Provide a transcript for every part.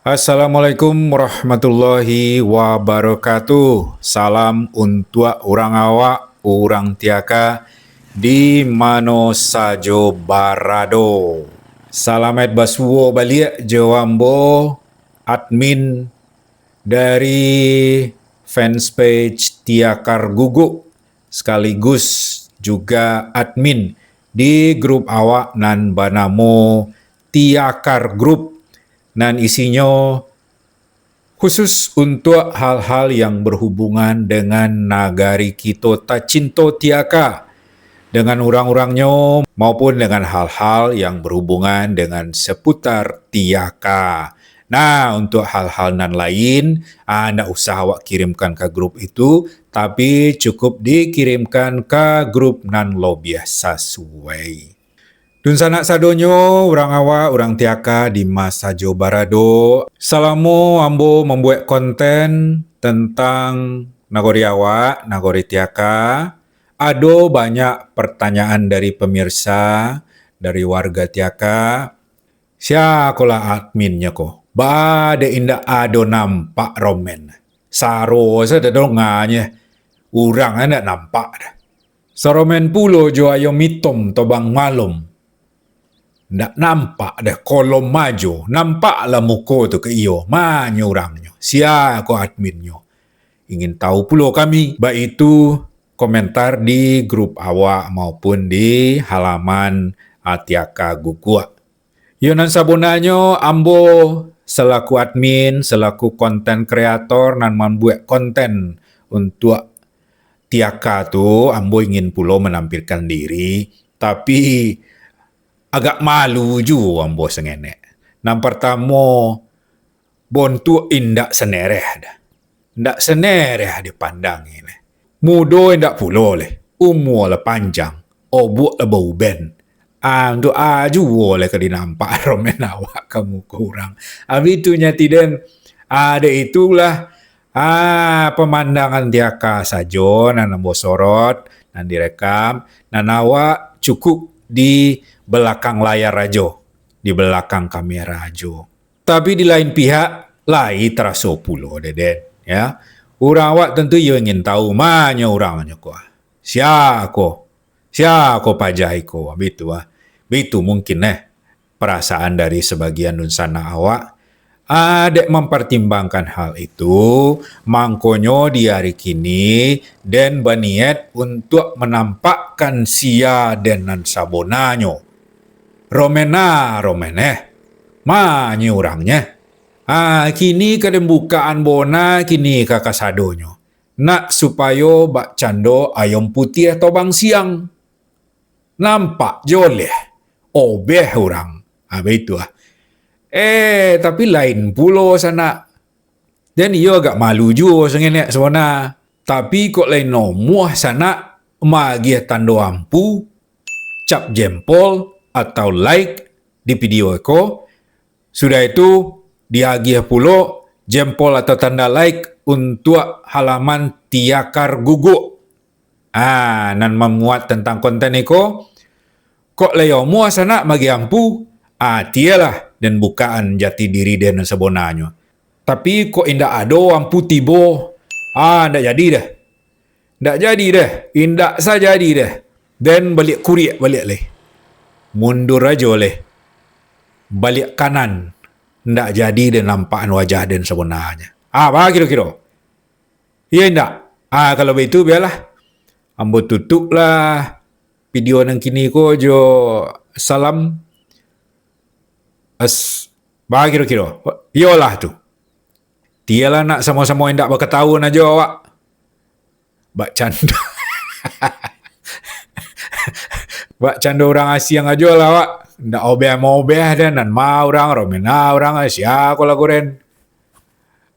Assalamualaikum warahmatullahi wabarakatuh. Salam untuk orang awak, orang tiaka di mano sajo barado. Salamet basuo balik jawambo admin dari fanspage Tiakar Gugu sekaligus juga admin di grup awak nan banamo Tiakar Group nan isinya khusus untuk hal-hal yang berhubungan dengan nagari kita Tacinto Tiaka, dengan orang-orangnya maupun dengan hal-hal yang berhubungan dengan seputar Tiaka. Nah, untuk hal-hal nan lain, ndak usah awak kirimkan ke grup itu, tapi cukup dikirimkan ke grup nan lo biasa suai. Dun sanak sadonyo, orang awak, orang tiaka di masa Jo Barado. Salamu ambo membuat konten tentang nagori awak, nagori tiaka. Ada banyak pertanyaan dari pemirsa, dari warga tiaka. Siakola adminnya ko. Bade indah ado nampak romen. Saro saya donganya. Urang anda nampak dah. Saromen pulo jo ayo mitom tobang malum. Ndak nampak dah kolom maju. Nampak lah muka tu ke iyo. Mana orangnya. Siapa ko adminnya. Ingin tahu pula kami. Baik itu komentar di grup awak maupun di halaman Tiaka Gugua. Yonan sabunanyo ambo selaku admin, selaku konten kreator nan membuat konten untuk Tiaka tu, ambo ingin pula menampilkan diri. Tapi agak malu juga ambo sengenek. Yang pertama, bontu indak senereh dah. Indak senereh dipandang ini. Mudo indak pula leh. Umur lah panjang. Obuk lah bau ben. Untuk juga leh ke dinampak romen awak kamu kurang. Habitunya tidak ada itulah pemandangan tiaka saja nan ambo sorot, nan direkam, nan awak cukup di belakang layar aja, di belakang kamera aja. Tapi di lain pihak, lain terasa pula, deden. Ya, orang awak tentu ingin tahu mana orangnya ko. Siapa pajai ko, begitu Begitu mungkin perasaan dari sebagian dunsana awak. Adek mempertimbangkan hal itu, mangkonyo di hari kini dan berniat untuk menampakkan sia dan sabonanyo. Romena, mana orangnya? Kini kedembukaan bona, kini kakak sadonyo. Nak supaya bak cando ayam putih atau bang siang. Nampak joleh. Obeh orang. Begitu tapi lain pula sana. Dan ia agak malu juga sengenek sana. Tapi kok lain nomuah sana, magi tanda ampu, cap jempol, atau like di video ko. Sudah itu diagih pula jempol atau tanda like untuk halaman Tiakar Gugu. Nan memuat tentang konten ko. Kok layo mua sana magi ampu, tialah dan bukaan jati diri dan sebenarnya. Tapi kok indak ada ampu tibo. Ndak jadi dah. Ndak jadi dah. Indak saja jadi dah. Dan balik kuriak balik leh. Mundur aja leh. Balik kanan. Ndak jadi dan nampakan wajah dan sebenarnya. Apa kira-kira? Ya indak. Kalau begitu biarlah. Ambo tutup lah video nang kini ko jo salam. Kira-kira. Yolah tu. Tialah nak sama-sama indak berketahuan aja awak. Bak canda. Bak canda orang Asia aja lah awak. Ndak obeh-obeh dan nan ma orang, romena orang Asia ko lagoren.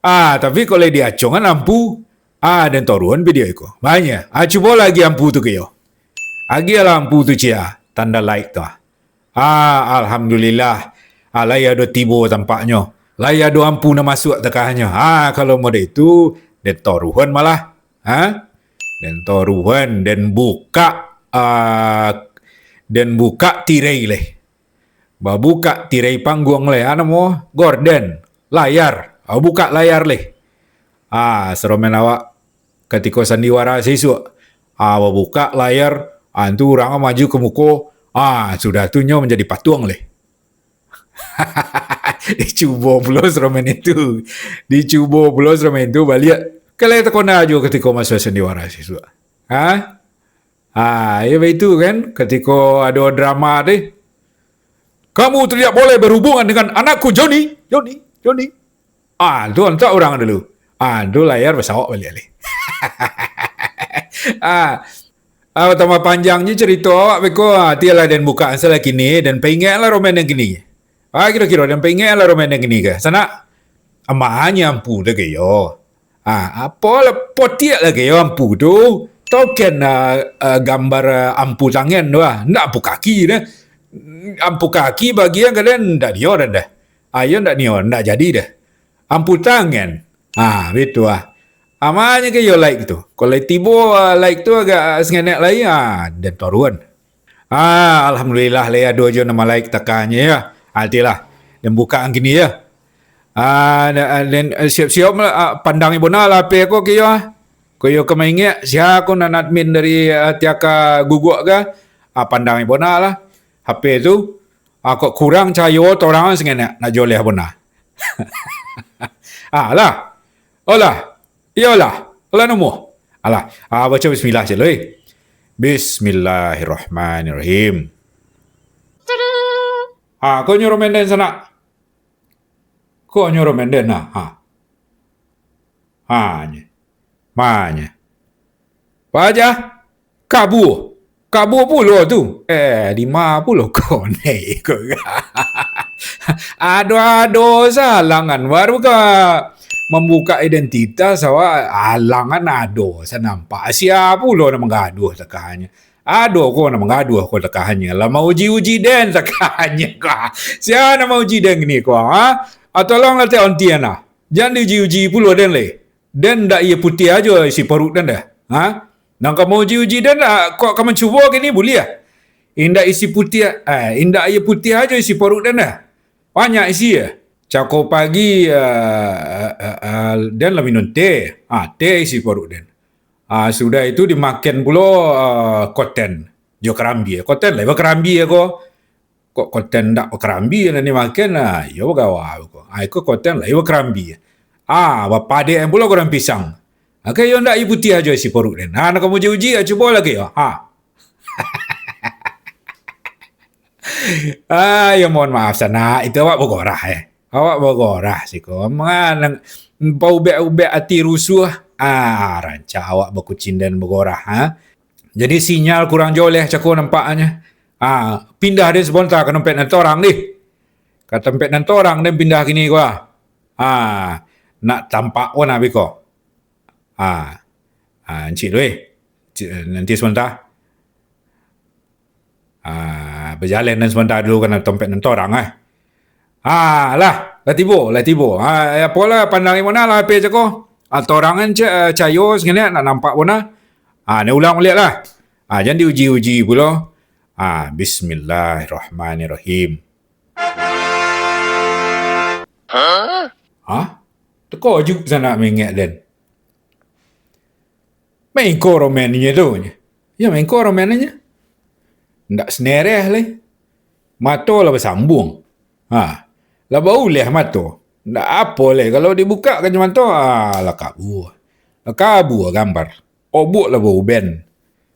Tapi kalau dia acongan ampu, dan toruan video iko. Banyak. Cuba lagi ampu tu keyo. Agi lampu tu cia, tanda like tu. Alhamdulillah. Laya do tibo tampaknya. Laya do ampu na masuk tekahnya. Kalau mode itu, dan toruan malah. Dan toruan, dan buka tirai leh. Babuka tirai panggung leh. Gordon. layar. Buka layar leh. Seromen awak ketika sandiwara siswa. Buka layar, tu orang maju ke muka. Sudah tunyo menjadi patung leh. Dicuba pula seromen itu. Balik. Kalau tak kena aja ketika masa sandiwara siswa. Ya itu kan, ketika ada drama deh. Kamu tidak boleh berhubungan dengan anakku Johnny. Tu hantar orang dulu. Tu layar bersawak balik leh. Pertama panjangnya cerita awak beko tialah dan buka salah kini dan pengenlah roman yang kini. Kira-kira dan pengenlah roman yang kini ke. Sana amahnya ampu dah gayo. Apalah potiak lah gayo ampu tu. Token gambar ampu tangan tu ndak ampu kaki dah. Ampu kaki bagian kalian ndak dia dah. Ayo ndak dia ndak jadi dah. Ampu tangan. Betul Amanya ke yo like tu. Kalau tibo like tu agak senganak lagi dan toruan. Alhamdulillah le ada je nama like takanya ya. Altilah. Dan bukaan gini ya. Dan siap-siap pandang ibu lah apa aku ke yo. Koyo kemainnya siapa aku nak admin dari tiaka guguk ke. Pandang ibu lah. HP tu kok kurang cahaya orang senganak nak jual ibu lah. Lah. Olah. Iyalah, Allah nombor. Baca bismillah je loh. Bismillahirrahmanirrahim. Kau nyuruh menden sana. Kau nyuruh menden Manya. Paja. Kabur puluh tu. 50 kau naik kau. Aduh salangan baru ke membuka identitas awak alangan ado saya nampak siapa pula nak mengaduh tekahannya kau nak mengaduh kau tekahannya lah mau uji den tekahannya kau siapa nak mau uji den ni kau tolonglah teh ontian jangan diuji pula den den dak ia putih aja isi perut den dah nak kau mau uji den kau kamu cuba gini boleh indak isi putih indak ia putih aja isi perut den dah banyak isi Cakap pagi dan lah minum teh. Teh isi perut dan. Sudah itu dimakan pula koten. Jo kerambi. Koten lah. Kerambi aku. Kok koten tak kerambi dan dimakan. Ya bagawa. Aku koten lah. Ya kerambi. Bapak dia yang pula korang pisang. Kaya yang tak ibu putih aja isi perut dan. Nak kamu uji cuba lagi. Ya mohon maaf sana. Itu awak bergorah Awak bergorah sih kau. Mengan bau ubek hati rusuh. Rancak awak berkucing dan bergorah. Jadi sinyal kurang jauh leh cakap nampaknya. Pindah dia sebentar ke tempat nanti orang ni. Ke tempat nanti orang dan pindah gini kau. Nak tampak pun habis kau. Encik tu nanti sebentar. Berjalan dan sebentar dulu ke tempat nanti orang lah tiba. Apalah pandang mana lah apa je kau. Torangan cayo sebenarnya nak nampak mana. Ni ulang balik lah. Jangan diuji pula. Bismillahirrahmanirrahim. Teko juk sana mengingat dan. Main kau romannya tu. Ya main kau romannya. Ndak senereh lah. Mata lah bersambung. Lah bau leh mata. Tak apa leh. Kalau dibuka kan mata, lah kabur. Lah kabur gambar. Obuk lah bau ben.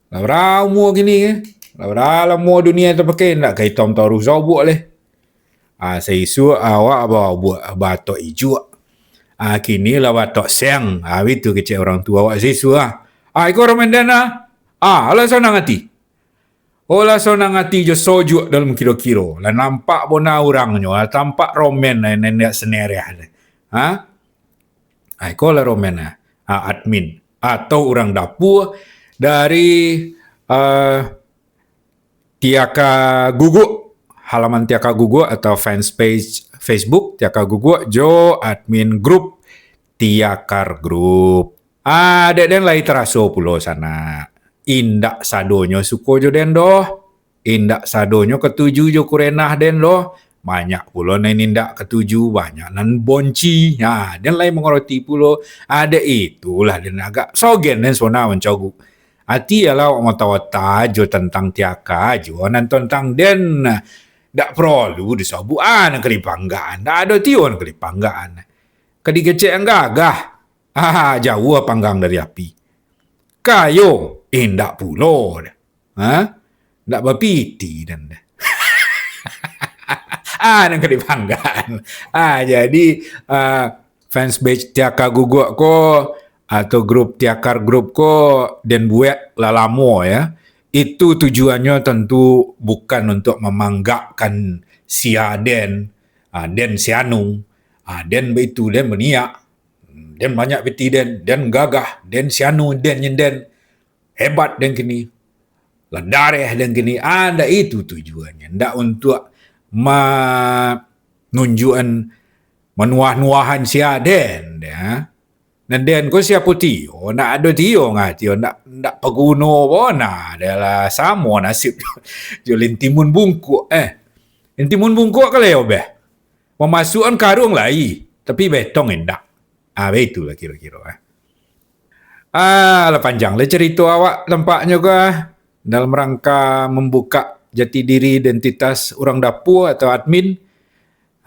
Lah ramu gini Lah ramu dunia terpakai. Tak kait tom taruh obuk leh. Saya isu awak bawa buat batok hijau. Kini lah batok siang. Itu kecil orang tua awak saya isu Iko romandan alah senang hati. Olah sonang hati je sojuk dalam kiro-kiro. Lah nampak bona orangnya. Tampak roman lah. Nenek senerah. Iko lah roman admin. Atau orang dapur. Dari Tiaka Guguk. Halaman Tiaka Guguk. Atau fans page Facebook. Tiaka Guguk. Jo admin grup. Tiakar Group. Dek lain terasa pula sana. Indak sadonyo suko jo den doh. Indak sadonyo ketuju jo kurenah den doh. banyak pula nan nindak ketuju, banyak nan bonci. Dan lain mengerti pula ada itulah dan agak sogen dan sona mencogu. Hati ialah wata-wata jo tentang tiaka jo nan tentang den dak perlu disabuan kelipanggaan. Dak ada tion kelipanggaan. Kadi kecek yang gagah. Jauh panggang dari api. Kayo indak pulo. Ndak berpiti dan nang kelipanggaan. Jadi fans page tiaka guguk ko atau grup tiakar grup ko dan buat lalamo ya. Itu tujuannya tentu bukan untuk memanggakkan sia den sianung, den begitu den beniak, den banyak beti den gagah, den sianu den nyenden hebat den kini, ledareh den kini, ada itu tujuannya, ndak untuk menunjukkan menuah-nuahan sia den ya. Dan den ko siapa tio, nak ada tio ngatio, nak paguno bona adalah samo nasib jo lintimun bungkuk lintimun bungkuk kali obeh. Memasukkan karung lai, tapi betong endak. Itulah kira-kira lah panjang lah cerita awak tampaknya ke dalam rangka membuka jati diri identitas orang dapur atau admin.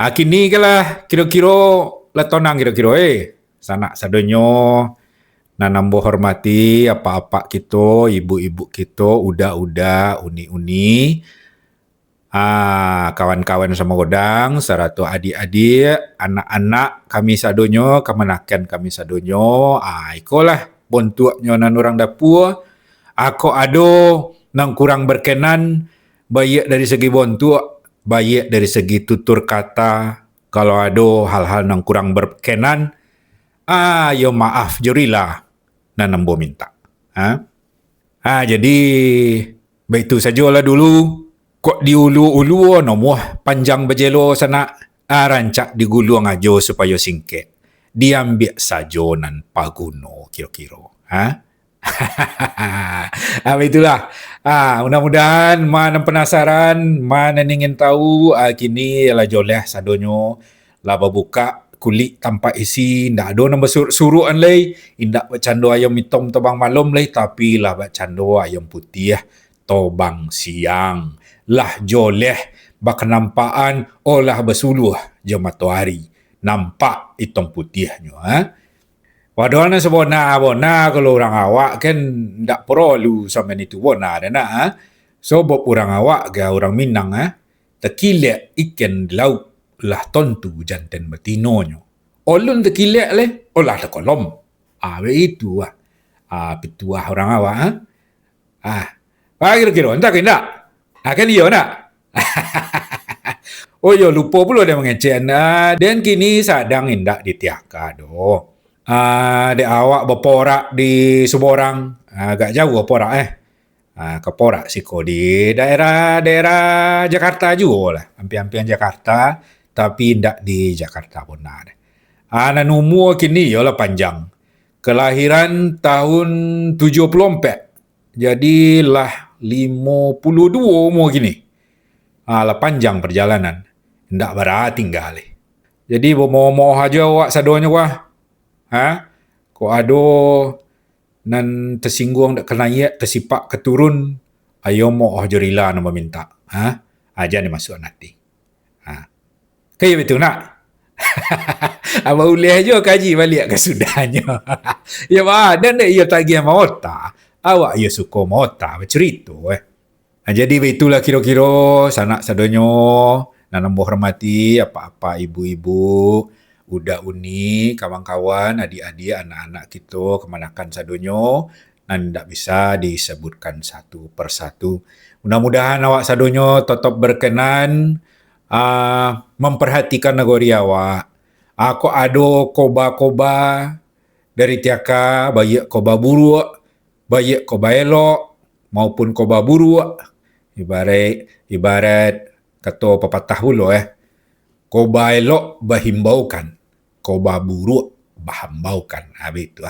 Kini kalah kira-kira lah tonang kira-kira sanak sadonyo nanambo hormati apa-apa kita, ibu-ibu kita, udah uni-uni, kawan-kawan sama godang, seratu adik-adik, anak-anak kami sadonyo, kemenakan kami sadonyo, ikolah bontuaknya nan orang dapur. Aku ado nang kurang berkenan, baik dari segi bontuak, baik dari segi tutur kata. Kalau ada hal-hal nang kurang berkenan, yo maaf jurilah nanambo minta. Jadi begitu sajalah dulu. Kok diulu-ulu nomoh panjang bejelo sana rancak digulu ngajo supaya singket. Diambil saja nan paguno kira-kira. Itulah. Mudah-mudahan mana penasaran, mana ingin tahu, kini lah joleh sadonyo lah buka kulit tanpa isi, ndak ada nombor suruhan lay, indak bercando ayam hitam tobang malam lay, tapi lah bercando ayam putih tobang siang. Lah joleh baknampaan olah bersuluh je matahari. Nampak hitam putihnya. Padahal sebona kalau orang awak kan ndak perlu sama itu bona dana. Sebab orang awak ke orang Minang tekilek ikan di laut lah tontu jantan betinonyo. Olun tekilek le, olah tekolom. Begitu pituah orang awak kira-kira entah ke enggak? Kan iya nak? Lupa pula dia mengecek. Dan kini sadang indak ditiaka doh. Dek awak berporak di Seborang, agak jauh berporak keporak siko di daerah Jakarta juga lah, hampir-hampir Jakarta, tapi indak di Jakarta pun ada. Nan umur kini ialah panjang. Kelahiran tahun 74. Jadi lah 52 umur kini. Lah panjang perjalanan. Ndak berat tinggal. Jadi mau aja awak sadonyo kok ada nan tersinggung dak kenayat tersipak keturun, ayo mau jerila nama minta. Aja ni masuk nanti. Kayak betul nak? Abang boleh aja kaji balik ke sudahnya. Ya dan ia tagih mauta. Awak ia suka mauta bercerita jadi itulah kira-kira sanak sadonyo nanambo hormati apa-apa ibu-ibu, udah uni, kawan-kawan, adik-adik, anak-anak kita kemanakan sadonyo dan tidak bisa disebutkan satu persatu. Mudah-mudahan awak sadonyo tetap berkenan memperhatikan negeri awak. Aku ada koba-koba dari tiaka, baik koba buruk, baik koba elok, maupun koba buruk. Ibarat kata pepatah dulu koba elok bahimbaukan, koba buruk bahambaukan. Begitu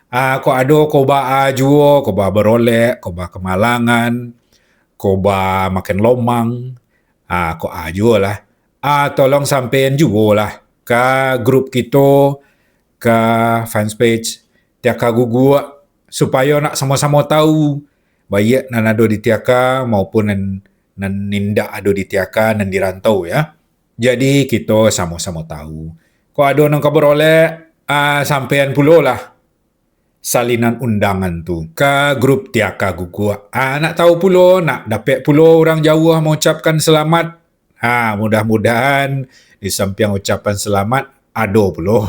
Kok ada koba ajuo, koba berolek, koba kemalangan, koba makan lomang. Kok ajuo lah. tolong sampein juga lah ke grup kita, ke fanpage Tiaka Gugu supaya nak sama-sama tahu baik nan ada di Tiaka maupun nan nindak ada di Tiaka nan di rantau ya. Jadi kita sama-sama tahu. Kau ada nang kabar oleh sampean pula lah salinan undangan tu ke grup Tiaka Gugu. Nak tahu pula, nak dapat pula orang Jawa mengucapkan selamat. Mudah-mudahan di samping ucapan selamat ada pula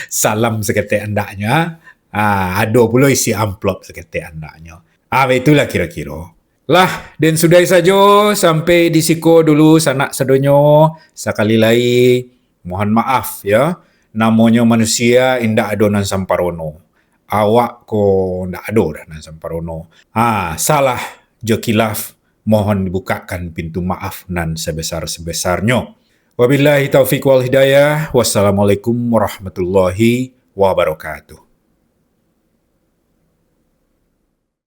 salam seketik andaknya. Ada pula isi amplop seketik andaknya. Itulah kira-kira. Lah, dan sudah saja sampai di siko dulu sanak sedonyo. Sekali lagi mohon maaf ya. Namanya manusia indak ada nan samparono. Awak ko ndak ada dah nan samparono. Salah jo kilaf, mohon dibukakan pintu maaf nan sebesar-sebesarnya. Wabillahi taufiq wal hidayah. Wassalamualaikum warahmatullahi wabarakatuh.